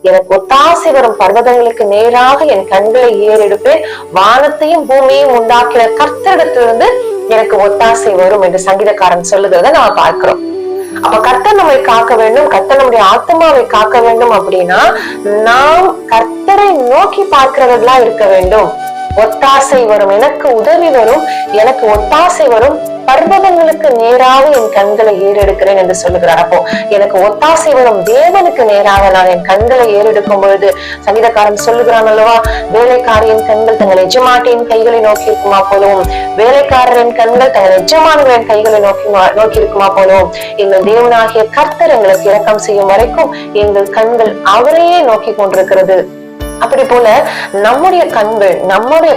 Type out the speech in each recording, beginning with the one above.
எனக்கு ஒத்தாசை வரும் பர்வதங்களுக்கு நேராக என் கண்களை ஏறெடுப்பேன், வானத்தையும் பூமியையும் உண்டாக்கிற கர்த்தரிடத்திலிருந்து எனக்கு ஒத்தாசை வரும் என்று சங்கீதக்காரன் சொல்லுகிறத நாம பார்க்கிறோம். அப்ப கர்த்தர் நம்மை காக்க வேண்டும், கர்த்தர் நம்முடைய ஆத்மாவை காக்க வேண்டும் அப்படின்னா நாம் கர்த்தரை நோக்கி பார்க்கிறவர்களா இருக்க வேண்டும். ஒத்தாசை வரும், எனக்கு உதவி வரும், எனக்கு ஒத்தாசை வரும், பர்வதங்களுக்கு நேராக என் கண்களை ஏறெடுக்கிறேன் என்று சொல்லுகிறார். அப்போ எனக்கு ஒத்தாசை வரும் தேவனுக்கு நேராக நான் என் கண்களை ஏறெடுக்கும் பொழுது சங்கீதக்காரன் சொல்லுகிறான் அல்லவா, வேலைக்காரியின் கண்கள் தங்கள் எஜமாட்டியின் கைகளை நோக்கி இருக்குமா போலவும், வேலைக்காரரின் கண்கள் தங்கள் எஜமானர்களின் கைகளை நோக்கி இருக்குமா போலவும், எங்கள் தேவனாகிய கர்த்தர் எங்களுக்கு இரக்கம் செய்யும் வரைக்கும் எங்கள் கண்கள் அவரையே நோக்கி கொண்டிருக்கிறது. அப்படி போல நம்முடைய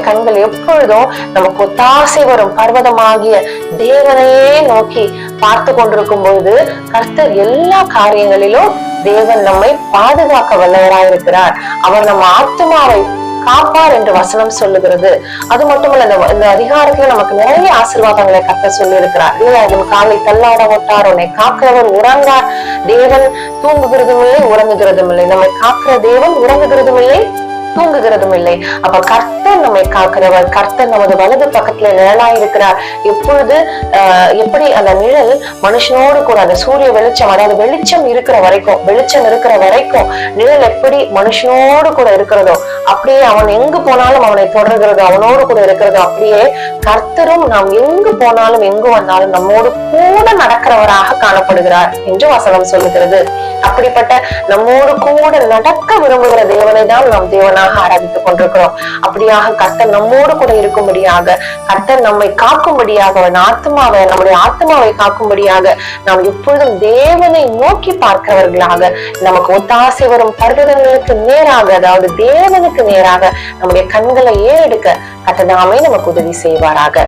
கண்கள் எப்பொழுதும் நமக்கு ஒத்தாசை வரும் பர்வதமாகிய தேவனையே நோக்கி பார்த்து கொண்டிருக்கும் பொழுது கர்த்தர் எல்லா காரியங்களிலும் தேவன் நம்மை பாதுகாக்க வல்லவராயிருக்கிறார். அவர் நம்ம ஆத்மாவை காப்பார் என்று வசனம் சொல்லுகிறது. அது மட்டுமல்ல, இந்த அதிகாரத்துல நமக்கு நிறைய ஆசீர்வாதங்களை கர்த்தர் சொல்லி இருக்கிறார் இல்லையா? காலை தள்ளாட விட்டார், உன்னை காக்கிறவர் உறங்கார், தேவன் தூங்குகிறதும் இல்லை உறங்குகிறதும் இல்லை. நம்மை காக்கிற தேவன் உறங்குகிறதும் இல்லை தூங்குகிறதும் இல்லை. அப்ப கர்த்தர் நம்மை காக்கிறவர், கர்த்தர் நமது வலது பக்கத்துல நிழலாயிருக்கிறார். எப்பொழுது எப்படி அந்த நிழல் மனுஷனோடு கூட அந்த சூரிய வெளிச்சம், அதாவது வெளிச்சம் இருக்கிற வரைக்கும் நிழல் எப்படி மனுஷனோடு கூட இருக்கிறதோ, அப்படியே அவன் எங்கு போனாலும் அவனை தொடர்கிறதோ, அவனோடு கூட இருக்கிறதோ, அப்படியே கர்த்தரும் நாம் எங்கு போனாலும் எங்கு வந்தாலும் நம்மோடு கூட நடக்கிறவராக காணப்படுகிறார் என்று வசனம் சொல்லுகிறது. அப்படிப்பட்ட நம்மோடு கூட நடக்க விரும்புகிற தேவனை தான் நாம் தேவனாக ஆராதித்துக் கொண்டிருக்கிறோம். அப்படியாக கர்த்தர் நம்மோடு கூட இருக்கும்படியாக, கர்த்தர் நம்மை காக்கும்படியாக, நம்முடைய ஆத்மாவை காக்கும்படியாக நாம் எப்பொழுதும் தேவனை நோக்கி பார்க்கிறவர்களாக, நமக்கு ஒத்தாசை வரும் பர்வதங்களுக்கு நேராக, அதாவது தேவனுக்கு நேராக நம்முடைய கண்களை ஏறெடுக்க கர்த்தர் தாமே நமக்கு உதவி செய்வாராக.